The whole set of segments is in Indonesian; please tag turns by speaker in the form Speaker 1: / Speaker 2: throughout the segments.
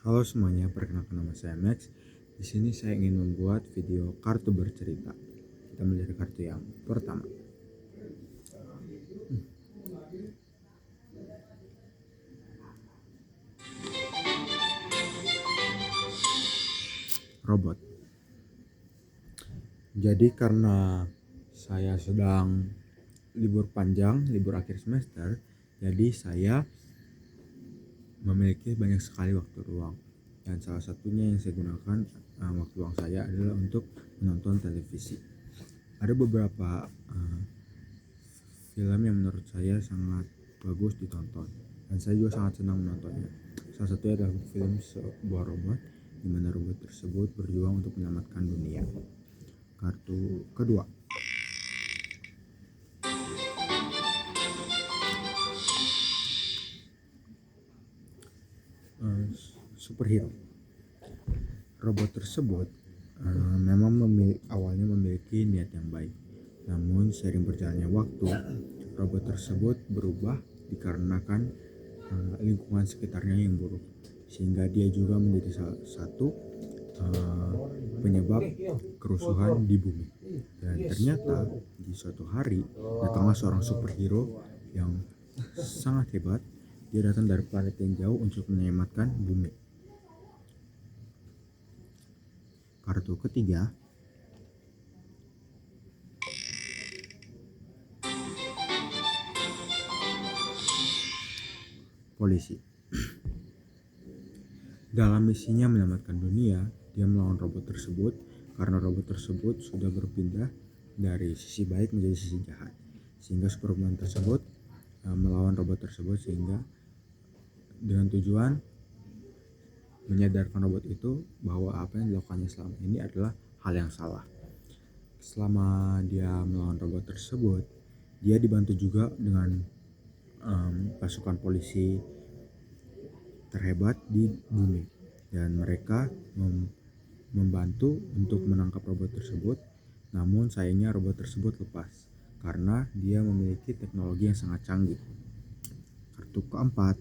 Speaker 1: Halo semuanya, perkenalkan nama saya Max. Di sini saya ingin membuat video kartu bercerita. Kita mulai dari kartu yang pertama. Robot. Jadi karena saya sedang libur panjang, libur akhir semester, jadi saya memiliki banyak sekali waktu luang. Dan salah satunya yang saya gunakan waktu luang saya adalah untuk menonton televisi. Ada beberapa film yang menurut saya sangat bagus ditonton dan saya juga sangat senang menontonnya. Salah satunya adalah film sebuah robot di mana robot tersebut berjuang untuk menyelamatkan dunia. Kartu kedua. Superhero. Robot tersebut memang awalnya memiliki niat yang baik. Namun seiring berjalannya waktu, robot tersebut berubah dikarenakan lingkungan sekitarnya yang buruk, sehingga dia juga menjadi salah satu penyebab kerusuhan di bumi. Dan ternyata di suatu hari datanglah seorang superhero yang sangat hebat. Dia datang dari planet yang jauh untuk menyelamatkan bumi. Kartu ketiga. Polisi. Dalam misinya menyelamatkan dunia, dia melawan robot tersebut karena robot tersebut sudah berpindah dari sisi baik menjadi sisi jahat. Sehingga Superman tersebut melawan robot tersebut sehingga dengan tujuan menyadarkan robot itu bahwa apa yang dilakukannya selama ini adalah hal yang salah. Selama dia melawan robot tersebut, dia dibantu juga dengan pasukan polisi terhebat di bumi, dan mereka membantu untuk menangkap robot tersebut. Namun sayangnya robot tersebut lepas karena dia memiliki teknologi yang sangat canggih. Kartu keempat.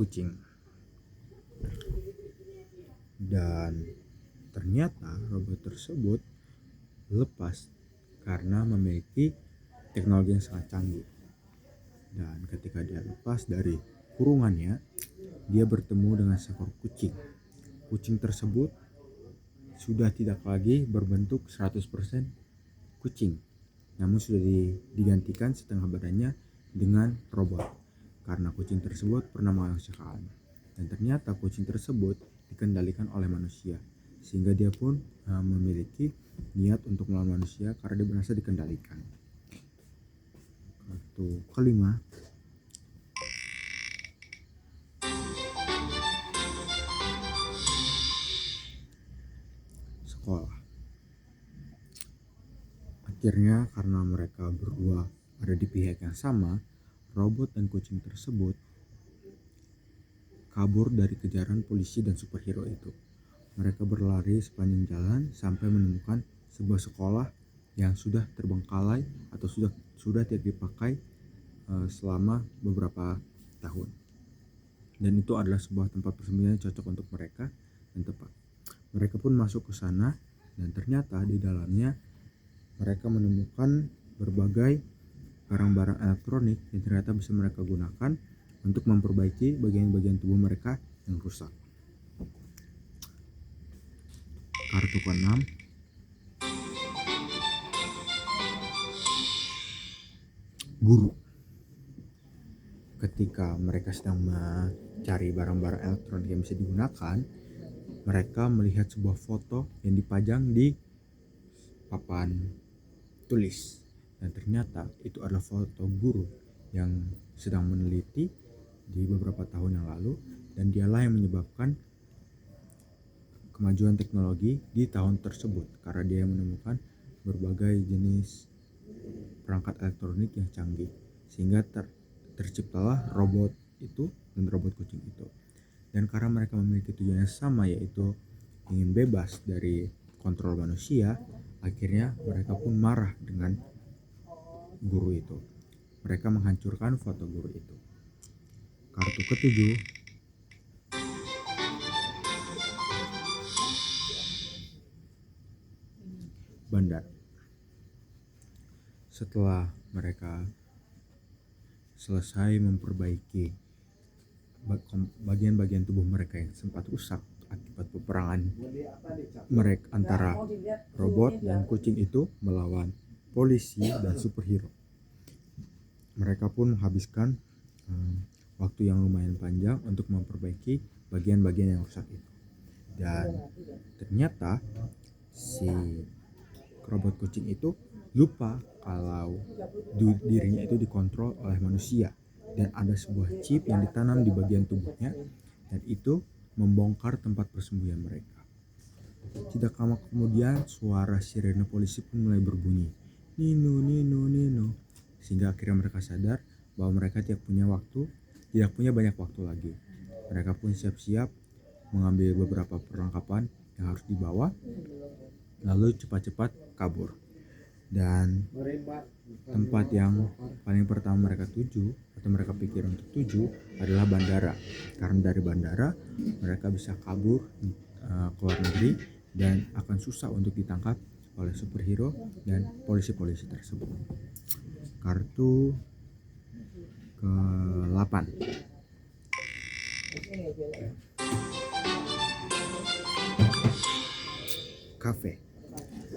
Speaker 1: Kucing. Dan ternyata robot tersebut lepas karena memiliki teknologi yang sangat canggih. Dan ketika dia lepas dari kurungannya, dia bertemu dengan seekor kucing. Kucing tersebut sudah tidak lagi berbentuk 100% kucing, namun sudah digantikan setengah badannya dengan robot karena kucing tersebut pernah mengalami kecelakaan. Dan ternyata kucing tersebut dikendalikan oleh manusia, sehingga dia pun memiliki niat untuk melawan manusia karena dia merasa dikendalikan. Kartu kelima. Sekolah. Akhirnya karena mereka berdua ada di pihak yang sama, robot dan kucing tersebut kabur dari kejaran polisi dan superhero itu. Mereka berlari sepanjang jalan sampai menemukan sebuah sekolah yang sudah terbengkalai atau sudah tidak dipakai selama beberapa tahun. Dan itu adalah sebuah tempat persembunyian yang cocok untuk mereka dan tepat. Mereka pun masuk ke sana dan ternyata di dalamnya mereka menemukan berbagai barang-barang elektronik yang ternyata bisa mereka gunakan untuk memperbaiki bagian-bagian tubuh mereka yang rusak. Kartu ke-6. Guru. Ketika mereka sedang mencari barang-barang elektronik yang bisa digunakan, mereka melihat sebuah foto yang dipajang di papan tulis. Dan ternyata itu adalah foto guru yang sedang meneliti di beberapa tahun yang lalu, dan dialah yang menyebabkan kemajuan teknologi di tahun tersebut karena dia menemukan berbagai jenis perangkat elektronik yang canggih, sehingga terciptalah robot itu dan robot kucing itu. Dan karena mereka memiliki tujuan yang sama, yaitu ingin bebas dari kontrol manusia, akhirnya mereka pun marah dengan guru itu. Mereka menghancurkan foto guru itu. Kartu ketujuh, bandar. Setelah mereka selesai memperbaiki bagian-bagian tubuh mereka yang sempat rusak akibat peperangan mereka antara robot dan kucing itu melawan polisi dan superhero. Mereka pun menghabiskan waktu yang lumayan panjang untuk memperbaiki bagian-bagian yang rusak itu. Dan ternyata si robot kucing itu lupa kalau dirinya itu dikontrol oleh manusia, dan ada sebuah chip yang ditanam di bagian tubuhnya, dan itu membongkar tempat persembunyian mereka. Tidak lama kemudian suara sirene polisi pun mulai berbunyi, Nino, Nino, Nino, sehingga akhirnya mereka sadar bahwa mereka tidak punya banyak waktu lagi. Mereka pun siap-siap mengambil beberapa perlengkapan yang harus dibawa, lalu cepat-cepat kabur. Dan tempat yang paling pertama mereka tuju atau mereka pikir untuk tuju adalah bandara, karena dari bandara mereka bisa kabur ke luar negeri dan akan susah untuk ditangkap oleh superhero dan polisi-polisi tersebut. Kartu ke-8, kafe.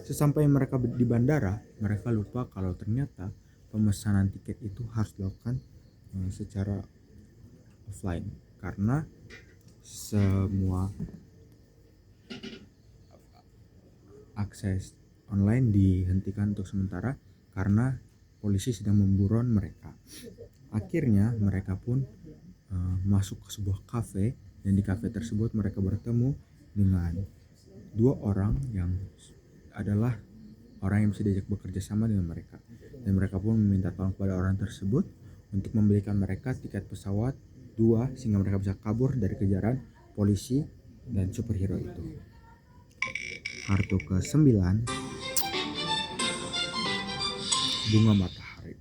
Speaker 1: Sesampai mereka di bandara, mereka lupa kalau ternyata pemesanan tiket itu harus dilakukan secara offline, karena semua akses online dihentikan untuk sementara karena polisi sedang memburon mereka. Akhirnya mereka pun masuk ke sebuah kafe, dan di kafe tersebut mereka bertemu dengan dua orang yang adalah orang yang bisa diajak bekerja sama dengan mereka, dan mereka pun meminta tolong kepada orang tersebut untuk membelikan mereka tiket pesawat 2 sehingga mereka bisa kabur dari kejaran polisi dan superhero itu. Kartu ke-9, bunga matahari.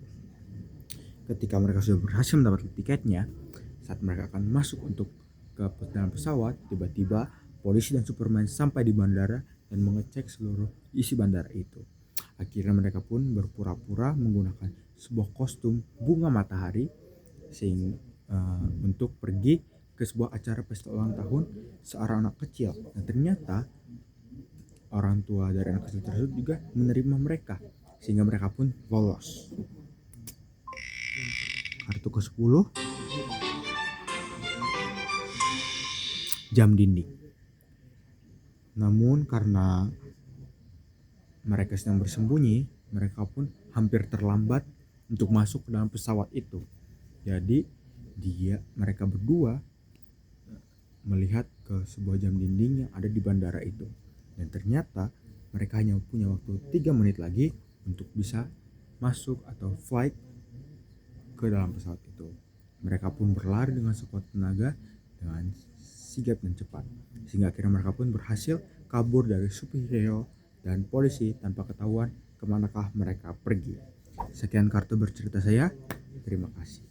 Speaker 1: Ketika mereka sudah berhasil mendapatkan tiketnya, saat mereka akan masuk untuk ke dalam pesawat, tiba-tiba polisi dan Superman sampai di bandara dan mengecek seluruh isi bandara itu. Akhirnya mereka pun berpura-pura menggunakan sebuah kostum bunga matahari untuk pergi ke sebuah acara pesta ulang tahun seorang anak kecil. Dan ternyata orang tua dari anak kecil tersebut juga menerima mereka, sehingga mereka pun lolos. Kartu ke-10, jam dinding. Namun karena mereka sedang bersembunyi, mereka pun hampir terlambat untuk masuk ke dalam pesawat itu. Jadi mereka berdua melihat ke sebuah jam dinding yang ada di bandara itu. Dan ternyata mereka hanya punya waktu 3 menit lagi untuk bisa masuk atau flight ke dalam pesawat itu. Mereka pun berlari dengan sekuat tenaga dengan sigap dan cepat, sehingga akhirnya mereka pun berhasil kabur dari superhero dan polisi tanpa ketahuan kemanakah mereka pergi. Sekian kartu bercerita saya, terima kasih.